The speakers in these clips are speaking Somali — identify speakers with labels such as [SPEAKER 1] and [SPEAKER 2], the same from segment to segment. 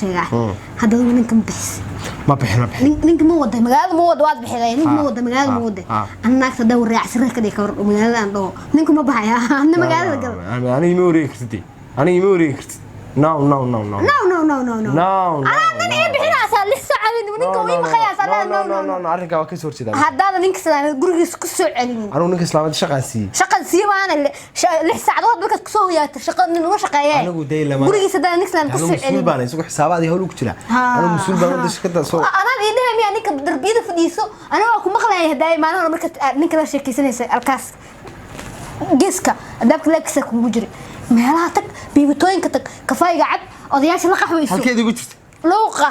[SPEAKER 1] شيء هذا هو منكم بس
[SPEAKER 2] ما بحنا
[SPEAKER 1] نينك ما وده مقال ما وده واحد بحذاء نينك ما وده مقال ما وده أنا أقصد رأسي كده كبر ومقال عنده نينكم ما بحيا أنا مقال
[SPEAKER 2] أنا يموري كرتي أنا يموري كرتي no
[SPEAKER 1] أنا بحنا أصلا لسه عامل ونينك وين مخيا أصلا
[SPEAKER 2] no أرجع وكسر كذا
[SPEAKER 1] هذا نينك سلام قرقس كسر عليني
[SPEAKER 2] أنا نينك سلام شقاسي
[SPEAKER 1] ما أنا لسه عدوات بك كسر يا شقة من وشقة
[SPEAKER 2] أنا قدي لما
[SPEAKER 1] قرقس هذا نينك سلام كسر عليني
[SPEAKER 2] مسؤول باني سوق حساباتي هقولك كذا أنا مسؤول باني دش كذا سو
[SPEAKER 1] أنا إيدهم يعني كدربيد فديسو أنا أكون مخلي هداي ما أنا مركت نينك لا شيء كيسني الكاس جسكا دابك لكسك وجري meelaha biibitooyinka tag kafayga cad odayaasha la qaxwayso
[SPEAKER 2] halkeed ugu jirtay
[SPEAKER 1] luuqa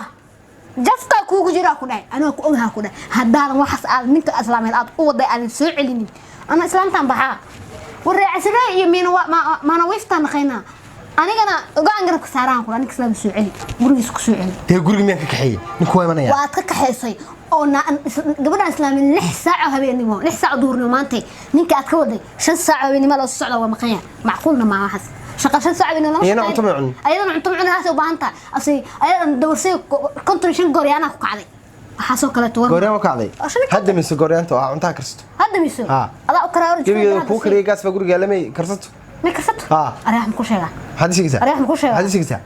[SPEAKER 1] jafta kuugu jira ku dhaay anoo ku ogaha ku dhaay hadaan waxas aad ninka islaameed aad u waday aan soo celinin ana islaamtan baxaa wareecasay iyo maana wiftan khayna anigana go'aan garabka saaraan ku ninka islaam soo celi gurigiis ku soo celi
[SPEAKER 2] ee guriga miyaan ka kaxeeyay ninku way manaya
[SPEAKER 1] waad ka kaxeysay oo gabadha islaameed 6 saac habeenimo 6 saac duhurnimo maantay ninka aad ka waday 5 saac habeenimo la socdo waa maqaya macquulna ma waxas شقة 5 ساعة بيننا
[SPEAKER 2] أنا عم تمعن
[SPEAKER 1] أيضا عم تمعن هذا وبانتا أصلي أيضا دورسي كونتريشن غوريانا كقعدي حاسو كلا تور
[SPEAKER 2] غوريانا كقعدي هذا من سغوريان تو عم كرست
[SPEAKER 1] هذا ميسو هذا أقرأ
[SPEAKER 2] كيف كوكري قاس فقول قال لي كرست
[SPEAKER 1] ما كرست أريح مكو شيء
[SPEAKER 2] هذا شيء كذا
[SPEAKER 1] أريح مكو شيء
[SPEAKER 2] هذا شيء كذا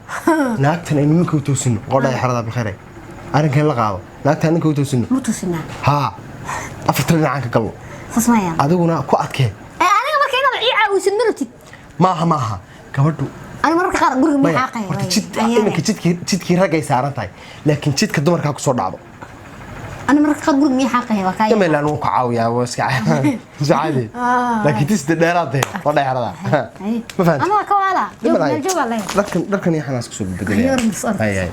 [SPEAKER 2] ناكتنا إنه منكم توسن قرنا يحرضها بالخير أنا كان لقاو ناكتنا إنكم توسن
[SPEAKER 1] مو توسنا
[SPEAKER 2] ها أفترنا عنك قلو
[SPEAKER 1] فسمايا
[SPEAKER 2] أدونا كواتك
[SPEAKER 1] أنا ما كنا عيا وسنرتي
[SPEAKER 2] maaha gabadhu
[SPEAKER 1] أنا مرة قارن قولي ما حاقي
[SPEAKER 2] إنك جدك رجع سعرتها لكن جدك دمرك هاكو صور عضو
[SPEAKER 1] أنا مرة قارن قولي ما حاقي وكاي
[SPEAKER 2] كم اللي أنا وقعاوية وسكع زعادي لكن تسد ديرات ولا يحرضها ما فهمت
[SPEAKER 1] أنا كوالا يوم الجو عليه
[SPEAKER 2] لكن يا حناس كسب بدل
[SPEAKER 1] هاي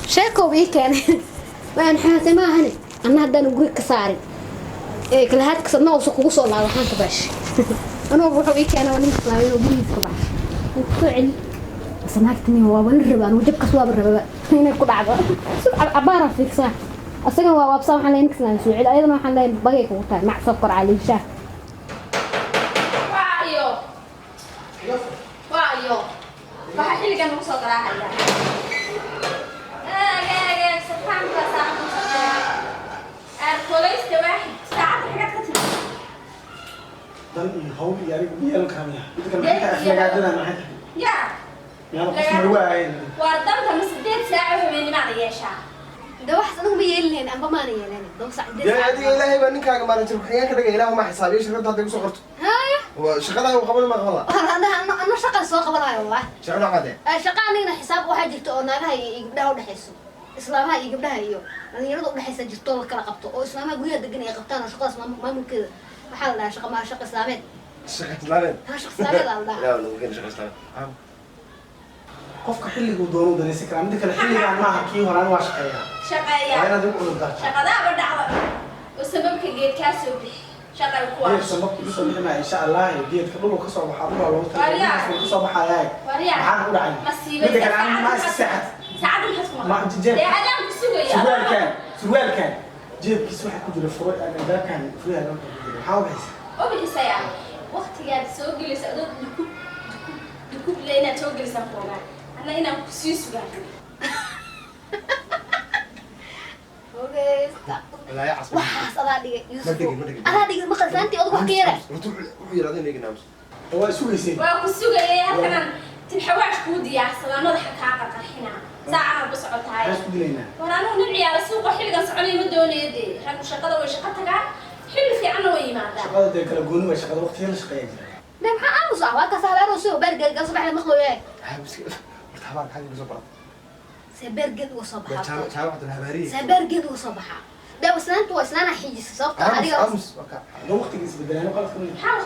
[SPEAKER 1] شاكو بيكان وين حاسة ما هني أنا هذا نقول كساري كل هاد كسرنا وسوق وصل على حان كباش أنا بروح بيك أنا ونيم سلاوي وبني كباش وكعلي سمعتني هو بالربا أنا وجبك سوا بالربا هنا كل عبارة فيك صح أصلاً هو بصراحة حنا نكسلان سوي أيضا حنا بقيك وقتها مع سكر على الشاه
[SPEAKER 3] وايو بحكي لك أنا وصل راح الله سبحان الله سبحان البوليس واحد ساعات حاجات كتير
[SPEAKER 4] dan hawl yaari biyal kamaya midka maxay aflagaadana maxay
[SPEAKER 3] يا
[SPEAKER 4] qofna waa
[SPEAKER 3] وردمت مسدين ساعة وحبيني ما عيشها
[SPEAKER 1] ده واحد أنا بيجيلين أنا بماني يلين ده وسع
[SPEAKER 2] يا هذه إلهي بنك هذا ما نجيب حياة كذا إله ما حسابي شغلت هذا يوصل قرط
[SPEAKER 1] هاي
[SPEAKER 2] وشغلها وقبل ما غلا
[SPEAKER 1] أنا شقة سوق قبلها والله
[SPEAKER 2] شغلها قاعدة
[SPEAKER 1] شقة أنا حساب واحد جبت أنا هاي يقبلها ولا حسه إسلامها يقبلها أيوه أنا يرد ولا حسه جبت له كلا قبته أو إسلامها قوية دقني قبتها أنا شقة ما ممكن محل شقة ما شقة إسلامية
[SPEAKER 2] شقة إسلامية
[SPEAKER 1] ها شقة إسلامية
[SPEAKER 2] لا ممكن شقة إسلامية
[SPEAKER 4] qofka xilligu doono danaysan kara mid kale xilligan maaha kii horaan waa shaqeeyaa
[SPEAKER 3] شقايا
[SPEAKER 4] waa inaad ugu cudurdaarto
[SPEAKER 3] شقة ذا بدعوة وسببك جيت كاسو به شقة
[SPEAKER 4] geed
[SPEAKER 3] الكواش
[SPEAKER 4] sababta isu soo bixinaya insha Allah geedka dhulka ka soo baxaa dhulka loogu talagalay ka soo baxayaa maxaan u dhacay
[SPEAKER 3] مصيبة
[SPEAKER 4] midka kale aan ma saacad
[SPEAKER 3] ساعات الحكومة
[SPEAKER 4] ما jeeb
[SPEAKER 3] يا أنا بسوي
[SPEAKER 4] surwaalkan jeebkiisa waxa ku jira furo albaabkan furaha loo qabtay waxa uu haysaa
[SPEAKER 3] وبحس يعني وقت قاعد سوق لي سأدور دكوب لينا توق لي سافونا أنا هنا كسيس قاعد
[SPEAKER 2] لا يا عصبي
[SPEAKER 1] وحاس أنا دقيقة يوسف
[SPEAKER 2] ما
[SPEAKER 1] أنا دقيقة ما خلصانتي أضرب كيرة
[SPEAKER 2] روحي يراضيني نامس
[SPEAKER 4] هو suugaysay
[SPEAKER 3] وكسوق لي هكذا تنحواش كودي يا سلام نضحك عقد الحين ساعة بس عطت هاي
[SPEAKER 4] maxaan ku dilaynaa
[SPEAKER 3] وأنا نبيع على السوق حلقة سعودية مدوني يدي حق شقة وشقتها قاعد حلو في عنه ويماذا
[SPEAKER 4] shaqada de kala gooni way shaqada waqtiga la shaqeeyaa jira
[SPEAKER 1] ده محل أمس أهواك سهل روسي وبرجر قصب على مخلوقات
[SPEAKER 2] بس مرتاحة حاجة بزبرة
[SPEAKER 1] سبرجر وصبحة
[SPEAKER 2] شاوعة الهبارية
[SPEAKER 1] سبرجر وصبحة ده وسنانت وسنانا حيجي صوت عليه
[SPEAKER 2] أمس
[SPEAKER 4] ده waqtiga isbedelayna qalad kamid
[SPEAKER 3] حاول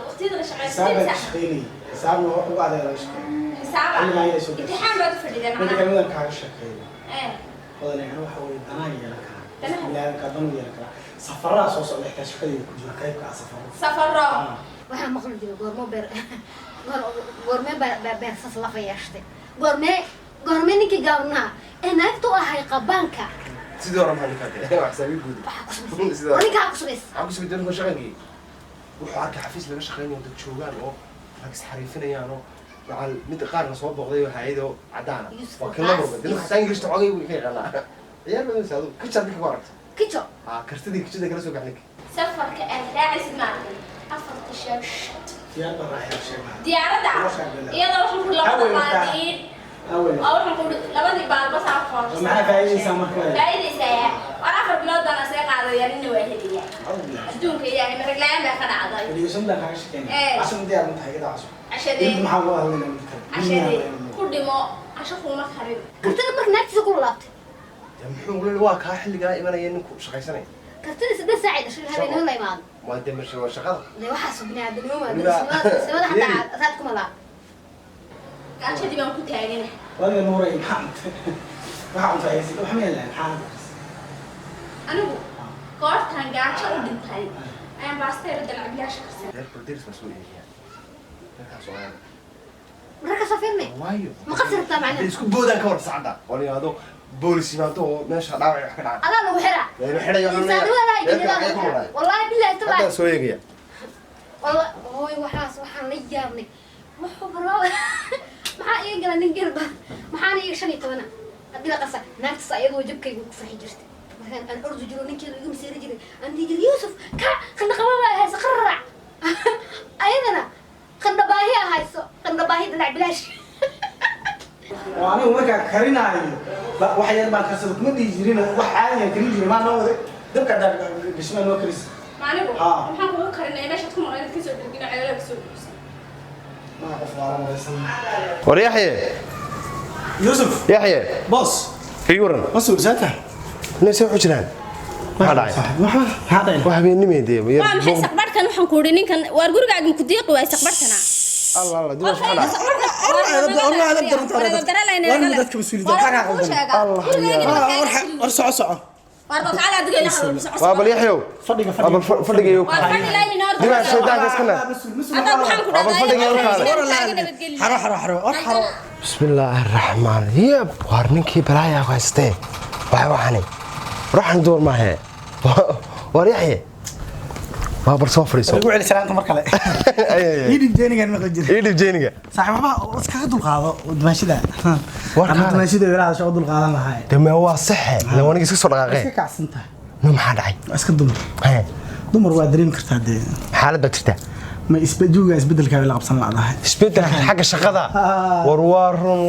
[SPEAKER 3] وقتي اللي شغال
[SPEAKER 4] حسابك shaqeynay xisaabna wax ugu adeeg la shaqeeyo
[SPEAKER 3] حسابها امتحان بعد فريدة
[SPEAKER 4] mid
[SPEAKER 3] معنا
[SPEAKER 4] kamid kaaga shaqeeyo
[SPEAKER 3] ايه
[SPEAKER 4] badanaa waxa way danaa yeelan kara
[SPEAKER 3] Danaa?
[SPEAKER 4] ilaahay ka dan yeelan kara safarada soo socda xitaa shaqadii ku jira qaybka safarada
[SPEAKER 3] سفر
[SPEAKER 1] waxaa maqli jiray goormee beersas lafa yeeshtay goormee ninkii gaabnaa ee naagtu ahay qabaanka
[SPEAKER 2] sidii hore maxaa ka tahay xisaabi guud
[SPEAKER 1] ninkaa ku sugays
[SPEAKER 2] waxaan ku soo beddelay shaqadii wuxuu arkay xafiis laga shaqeynayo dad joogaan oo rag is xariifinayaan oo يعني مد قارن صوب بقضي وحيده عدانا وكلنا بدنا حتى انجلش تعوقي وكيغنا عيال بس هذا كتشر ديك ورقت
[SPEAKER 3] كيتشو
[SPEAKER 2] كرتدي كتشدا كلا سو غعنك
[SPEAKER 3] سفرك راعي سمعتي أفرت الشمس
[SPEAKER 4] يلا رايح يا شيخ
[SPEAKER 3] ديارة يلا روح نقول لبضي بعدين أو نقول لبضي بعد بس عفوا
[SPEAKER 4] معنا فايدة سامك
[SPEAKER 3] فايدة ساعة وأنا آخر بلاد أنا ساعة قاعدة يعني واحدة أدونك يعني من رجلين ما خد عضاي
[SPEAKER 4] اللي يسمى لك عايش كان عشان دي أنا متحيد عشان
[SPEAKER 3] عشان
[SPEAKER 4] محاولة هذا
[SPEAKER 3] عشان كل ما عشان هو ما خرب كرتنا مرك نفسي كل لابت
[SPEAKER 2] محمول الواقع حل قاعد إيمانا ينكو شقيسني
[SPEAKER 1] كرتنا سد ساعد عشان هذا هلا يمان
[SPEAKER 2] ما دام مش هو شغال
[SPEAKER 1] ده وحاسب بني آدم يوم سما حتى أساتكم الله
[SPEAKER 3] عشان دي ما كنت هاجنا
[SPEAKER 4] ولا نوري محمد محمد فايز وحمل الآن محمد
[SPEAKER 3] أنا بو قارت هنجا شو بنتهاي أنا بس ترد العبية شخصيا
[SPEAKER 2] ده البروديرس مسؤولية يعني ده سؤال
[SPEAKER 1] مركز سفيرني
[SPEAKER 2] وايو
[SPEAKER 1] ما قصر طبعا
[SPEAKER 2] isku boodaan ka war saacada wali ado boolis yimaado meesha dhaawac wax ka dhacay
[SPEAKER 1] أنا لو حرة
[SPEAKER 2] يعني حدا
[SPEAKER 1] إنسان ولا يجي والله بالله
[SPEAKER 2] هذا
[SPEAKER 1] طلع
[SPEAKER 2] سويقيا
[SPEAKER 1] والله هو وحاس وحن ليجارني وحو برا maxaa iga galan nin garba maxaan iga 15 hadii qasa naagta ayadoo jabkaygu ku faxi jirtay markaan aan ordu jiro ninkii igu miseeri jiray aan diiday Yusuf ka qanda qabaa hayso qarrac ayadana qanda baahi hayso qanda baahi dalac bilaash
[SPEAKER 4] وأنا وما كارينا واحد يربع كسر كم دي جرينا واحد يعني كريم جري ما نوع ده كذا بسمه نوع كريس
[SPEAKER 3] ما نبغى محن هو كرنا ماشي تكون مرة كيسو بيجينا على لك سو
[SPEAKER 4] ما أعرف والله ما يسمى
[SPEAKER 2] وريحيى
[SPEAKER 4] يوسف
[SPEAKER 2] يحيى
[SPEAKER 4] بص
[SPEAKER 2] فيورن
[SPEAKER 4] بص وزاته
[SPEAKER 2] نسي حجران ما داعي
[SPEAKER 4] هذا
[SPEAKER 2] waxa been nimeeyay
[SPEAKER 3] ما محي سقبركن waxaan ku dhinin kan waar gurigaaga ku deeq way saqbartana
[SPEAKER 2] الله الله دي waxa dhacay
[SPEAKER 4] والله هذا درنت والله dadka mas'uuliyadda ka qaadan الله يا صع صع
[SPEAKER 3] warba kala adiga ila
[SPEAKER 2] waa bal yaxyow
[SPEAKER 4] fadhiga
[SPEAKER 2] fadhiga
[SPEAKER 3] waa fadhi layni noor
[SPEAKER 2] dibaa shaydaan iskana
[SPEAKER 3] ada waxaan ku
[SPEAKER 2] fadhiga
[SPEAKER 4] حرو
[SPEAKER 2] بسم الله الرحمن يب وارنكي بلايا قاستي waxani روح ندور معها وريحيى ما برسو فريسو
[SPEAKER 4] ugu celi salaanta mar kale yidib jeenigan ma qajir
[SPEAKER 2] yidib jeeniga
[SPEAKER 4] saaxiibaha iska dul qaado dimaashida warka dimaashida walaal soo dul qaadan lahaay
[SPEAKER 2] dama waa sax la waniga iska soo dhaqaaqay
[SPEAKER 4] iska kacsantaa
[SPEAKER 2] ma maxaa dhacay
[SPEAKER 4] iska dumar waa dareem kartaa de
[SPEAKER 2] xaaladda jirta
[SPEAKER 4] ma isbedelka isbedelka la qabsan laadahay
[SPEAKER 2] isbedelka xagga shaqada warwarun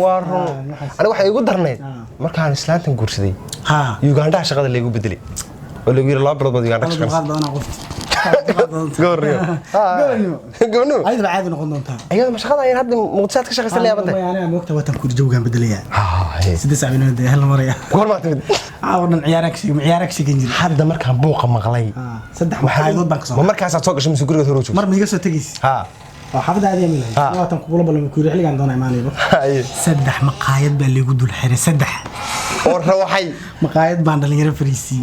[SPEAKER 2] ana waxa igu darneed markaan islaantan guursaday Uganda shaqada leegu bedelay oo lagu yiri laba bilood Uganda ka shaqeeyay غوريو غونو
[SPEAKER 4] ayda caadi noqon doontaa
[SPEAKER 2] ayada ma shaqada ay hadda muqdishaad ka shaqeysan leeyahay
[SPEAKER 4] yani moogta watan ku joogan bedelayaa sidii saabinada hal maraya
[SPEAKER 2] goor ma timid
[SPEAKER 4] aawadan ciyaaraag shigin jir
[SPEAKER 2] hadda markaan buuqa maqlay
[SPEAKER 4] saddex waxaadood baan ka soo
[SPEAKER 2] markaas aad soo gashay guriga hore
[SPEAKER 4] mar miiga soo tagiis xafada aad yeemin watan ku bulbul ku xiligan doona imaanayba saddex maqaayad baa lagu dul xiray saddex
[SPEAKER 2] oo rawaxay
[SPEAKER 4] maqaayad baan dhalinyaro fariisi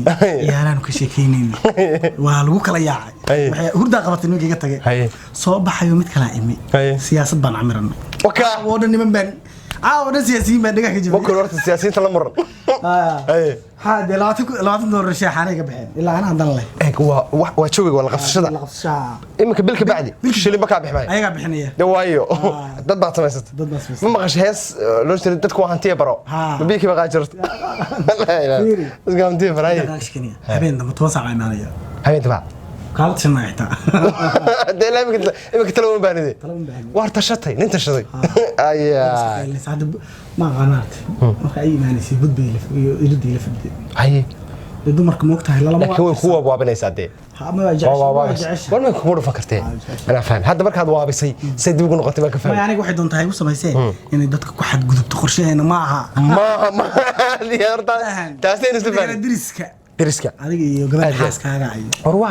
[SPEAKER 4] yaaraan ku sheekeyneen waa lagu kala yaacay waxay hurda qabatay ninkii tagay soo baxayo mid kala imi siyaasad baan amiranay
[SPEAKER 2] waka
[SPEAKER 4] wada niman baan wada siyaasiyiin baan dhaga ka jibay
[SPEAKER 2] ma horta siyaasiyiinta la muran
[SPEAKER 4] hada $20 shaaxanay ka baxeen ilaa ana hadan leh
[SPEAKER 2] waa joogay wala qabsashada imika bilka bacdi shilin baka bixmay
[SPEAKER 4] ayaga bixinaya
[SPEAKER 2] dawaayo dad baad samaysatay ma maqash hees loo jeedo dadku waxaan tiya baro ma bilki baqa jirto la ilaahay isgaam tiya baray
[SPEAKER 4] habeen dama 2 saac imaanaya
[SPEAKER 2] habeen daba
[SPEAKER 4] قالت شنو يحتاج
[SPEAKER 2] ده لا يمكن تلون باندي وارتا شتي انت شتي اي
[SPEAKER 4] سعد ما قنعت ما اي ماني سي بد يرد يلفد
[SPEAKER 2] اي
[SPEAKER 4] دمرك ما وقتها لا
[SPEAKER 2] ما هو بابنيس عدي
[SPEAKER 4] ما جعش
[SPEAKER 2] والله كم فكرتي انا فاهم هذا markaad waabisay say dib ugu noqotay baa ka fahmay
[SPEAKER 4] ma aniga waxay doontahay u sameysay inay dadka ku xad gudubto qorsheena ma aha
[SPEAKER 2] ma diyaarta taasina isla
[SPEAKER 4] diriska
[SPEAKER 2] diriska
[SPEAKER 4] adiga iyo gabadha xaaskaaga ay
[SPEAKER 2] warwa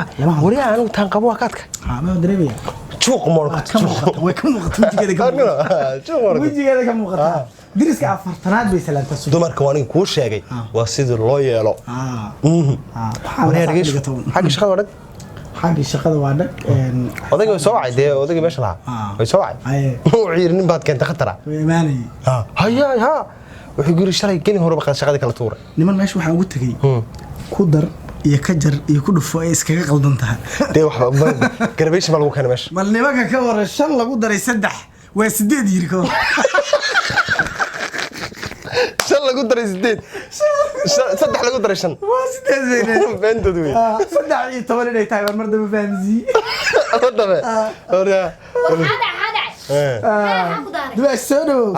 [SPEAKER 2] anigu taan qabo kaadka
[SPEAKER 4] ma dareemaya
[SPEAKER 2] juuq moorka
[SPEAKER 4] way ka muuqato wajigeeda ka muuqata diriska afartanaad bay salaanta soo
[SPEAKER 2] dumarka waan ku sheegay waa sidii loo yeelo xagga shaqada
[SPEAKER 4] xagga shaqada waa dhag
[SPEAKER 2] odayga soo wacay odayga meesha lahaa way soo wacay oo ciirin baad keentay khatara
[SPEAKER 4] imaanay
[SPEAKER 2] haya wuxuu guri shalay geli hore baqad shaqada kala tuuray
[SPEAKER 4] niman meesha waxaan ugu tagay ku dar iyo ka jar iyo ku dhufo ay iskaga qaldan tahay
[SPEAKER 2] de wax garabeysh ma lagu keenay meesha
[SPEAKER 4] bal nimanka ka waran shan lagu daray saddex وسديد يركو
[SPEAKER 2] شن lagu daray 8 saddex lagu daray 5
[SPEAKER 4] وسديد زين
[SPEAKER 2] بنت دوي
[SPEAKER 4] صدق عيد طول اللي تايبر مرده ما فاهمزي
[SPEAKER 2] ودبه ورا
[SPEAKER 1] هذا حاكو داري
[SPEAKER 4] دوا السودو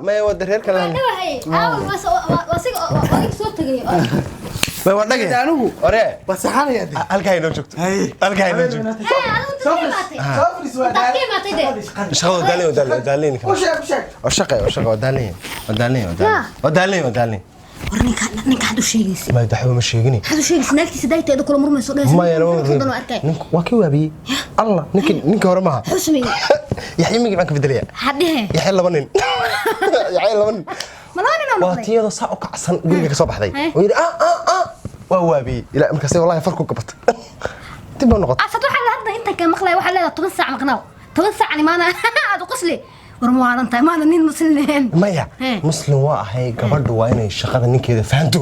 [SPEAKER 2] ما يود reer kale
[SPEAKER 1] هي واسيق soo tagay
[SPEAKER 2] ما ودغay
[SPEAKER 4] anigu
[SPEAKER 2] ore
[SPEAKER 4] بس حانا يا دي
[SPEAKER 2] halka inoo joogto halka inoo joogto
[SPEAKER 4] صافري سوا
[SPEAKER 2] shaqada daalin ودالين
[SPEAKER 1] ninka hadu sheegaysi
[SPEAKER 2] ما daxwo ma sheegini
[SPEAKER 1] hadu sheegaysi naagtiisa dayteedu kula murmayso dhees
[SPEAKER 2] ما ينو
[SPEAKER 1] arkay
[SPEAKER 2] waa ki waabi allah ninka hore ma
[SPEAKER 1] xusmi
[SPEAKER 2] yaxay migi baan ka bedeliya
[SPEAKER 1] hadhihe
[SPEAKER 2] yaxay laba nin
[SPEAKER 1] malaanin oo
[SPEAKER 2] waa tiyada saa u kacsan guriga ka soo baxday oo yiri waa waabi ila markaas wallahi farku gabat tib noqot
[SPEAKER 1] asad waxa la hadda inta ka maqlay waxa leedahay 10 saac maqnaaw 10 saac maana aad qosli warmaadan tahay maana nin muslimin
[SPEAKER 2] maya muslim waa ahay gabadhu waa inay shaqada ninkeeda fahanto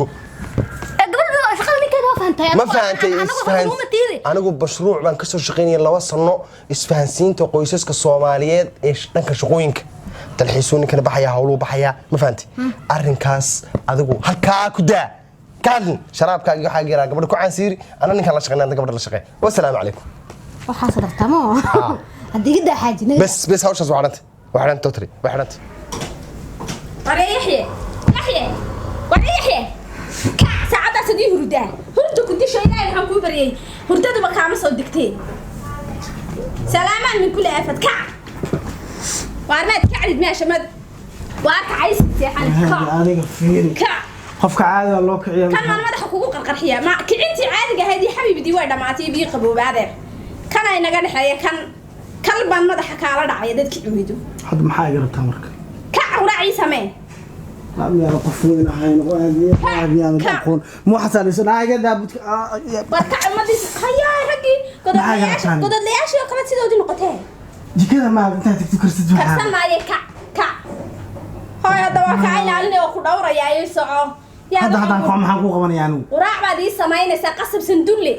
[SPEAKER 1] gabadhu shaqada ninkeeda waa fahantay
[SPEAKER 2] ma fahantay anigu mashruuc baan ka soo shaqeynay 2 sano isfahansiinta qoysaska Soomaaliyeed ee dhanka shaqooyinka dalxiisooyinkana baxaya hawluhu baxaya ma fahantay arrinkaas adigu halka ku daa kan sharaabkaaga waxa gira gabadhu ku caansiiri ana ninka la shaqeynaa gabadha la shaqeey wassalaamu calaykum
[SPEAKER 1] waxa sadartamo hadii daa xaajinay
[SPEAKER 2] بس hawshaas waxaan totri waxaan
[SPEAKER 3] يحيى ساعات سدي هردا هردا كنت شيء لا الحين كوي بريء هردا ما كان صدقتين سلاما من كل آفة كع وارمات كعد ماشي مد وارك عايز تحن كع
[SPEAKER 4] انا فيري
[SPEAKER 3] كع
[SPEAKER 4] qofka caadi ah loo kiciyo
[SPEAKER 3] kan man madaxa kugu qarqarxiya ma kicinti caadiga ahayd xabiib dii way dhamaatay bii qaboobaadeen kan ay naga dhaxeeya kan ban madaxa kaala dhacay dadkii cuudo
[SPEAKER 4] had maxaa iga rabtaa marka
[SPEAKER 3] ka awraaci samee
[SPEAKER 4] يا قفوين هاين وادي انا بقول مو حساليسن ايغا دابد
[SPEAKER 3] barka amadis haya ragi godad leeyaasho kala sidoodii noqotay
[SPEAKER 4] jikada ma inta tagti karsid waxa
[SPEAKER 3] karsan maaye ka hooyo dawa ka ilaalin oo ku dhawrayay soco
[SPEAKER 4] hada ku maxaan ku qabanaya anu
[SPEAKER 3] quraac baad ii samaynaysa qasab sandulle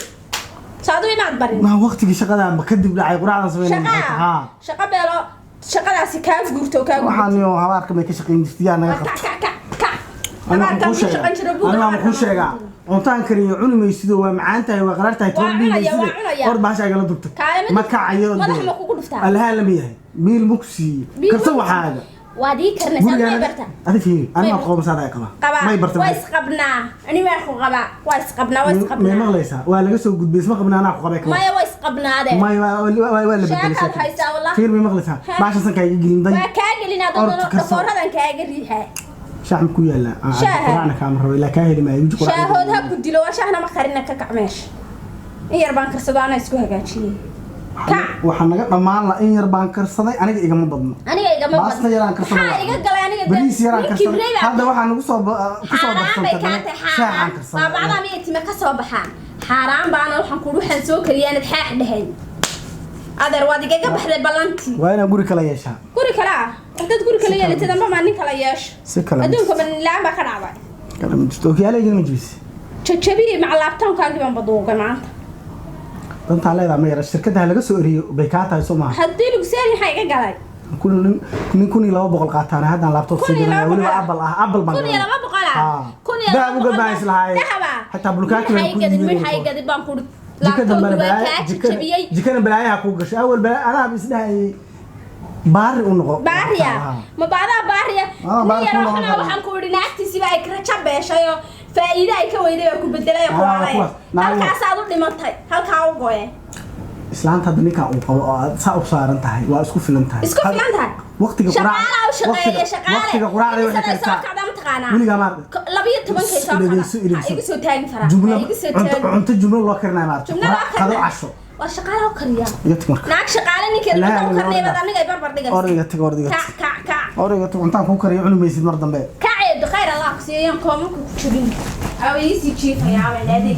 [SPEAKER 3] saadu imaad barin
[SPEAKER 4] ma waqtigi shaqada ma kadib dhacay quraacdan sameynaysa
[SPEAKER 3] shaqa beelo shaqadaasi ka gurto ka
[SPEAKER 4] waxaan iyo habaarka ma ka shaqeyn jirtay naga qabta أنا أقول شيء أنتان كريه عني ما يصيدوا ومعانته وقررته تودي يصيد أرد بعشة قال دكتور ما كعيون الها لم يهي ميل مكسي كسوة حاجة
[SPEAKER 3] وادي كرنا سامي برتا
[SPEAKER 4] هذا فيه أنا أقوم صار يقبا ما يبرتا
[SPEAKER 3] وايس قبنا أنا ما أخو قبا وايس قبنا
[SPEAKER 4] ما مغليسها ولا قصو قد بيسمع قبنا أنا أخو قبا
[SPEAKER 3] ما وايس قبنا هذا
[SPEAKER 4] ما ولا بدل فيه ما مغليسها بعشة سنة كاي يجي لنا
[SPEAKER 3] كاجلنا دكتور هذا كاجريها
[SPEAKER 4] شاحن كويا لا قرعنا كاميرا ولا كاهل ما يجي قرعنا
[SPEAKER 3] شاهدها كدلو شاحنا ما خرينا ككعماش إن يربان كرسدو أنا إسكو هجاشي
[SPEAKER 4] waxaan naga dhamaan la in yar baan karsaday aniga igama badno baasta yaraan karsaday bariis yaraan karsaday hadda waxaan nagu soo darsantay shaaxan karsaday
[SPEAKER 3] baabada miyay ma ka soo baxaan xaraan baan waxaan ku ruuxan soo kariyaan xaax dhahay adar waad iga baxday balanti
[SPEAKER 4] waa inaan guri kala yeeshaa
[SPEAKER 3] guri kala dad guri kala yeelay tadamba ma nin kala yeesh adduunka ban laamba ka dhacday
[SPEAKER 4] kala misto kiyaalay ma jibis
[SPEAKER 3] jajabi ma laabtoonkaaga baan baduuqay maanta
[SPEAKER 4] dantaa leedahay ma yara shirkadaha laga soo eriyo bay ka tahay Soomaa
[SPEAKER 3] haddii lagu saari waxay iga galay
[SPEAKER 4] kun iyo 200 qaataan haddaan laptop siidana waliba Apple baan
[SPEAKER 3] kun iyo 200 kun iyo 200
[SPEAKER 4] daa uga baays lahaay hatta bulkaati baan ku
[SPEAKER 3] yimid waxay gadi baan ku
[SPEAKER 4] jikada balaayaha ku gashay awal balaa ana isdhahay baari u noqo
[SPEAKER 3] baariya ma baariya waxaan ku iri naagtiisi baa ikra jabeeshayo faa'iido ay ka weyday ku bedelay ku waalay halkaas aad u dhimantay halka u gooyay
[SPEAKER 4] islaanta ninka uu qabo saa u saaran tahay waa isku filan tahay waqtiga waqtiga quraacda waxay ka tahay wiliga maar
[SPEAKER 3] 12 iga soo taagi faraa
[SPEAKER 4] cunto jumlo loo karnaa maar qado casho
[SPEAKER 3] waa shaqaale oo kariya naag shaqaale ninkeeda oo karnaa aniga barbar dhigay
[SPEAKER 4] origa intaan ku kariyo cunmaysid mar dambe
[SPEAKER 3] ka ceedo khayr allah ku siiyo koomku ku jirin awaysi jiifaya awaynaade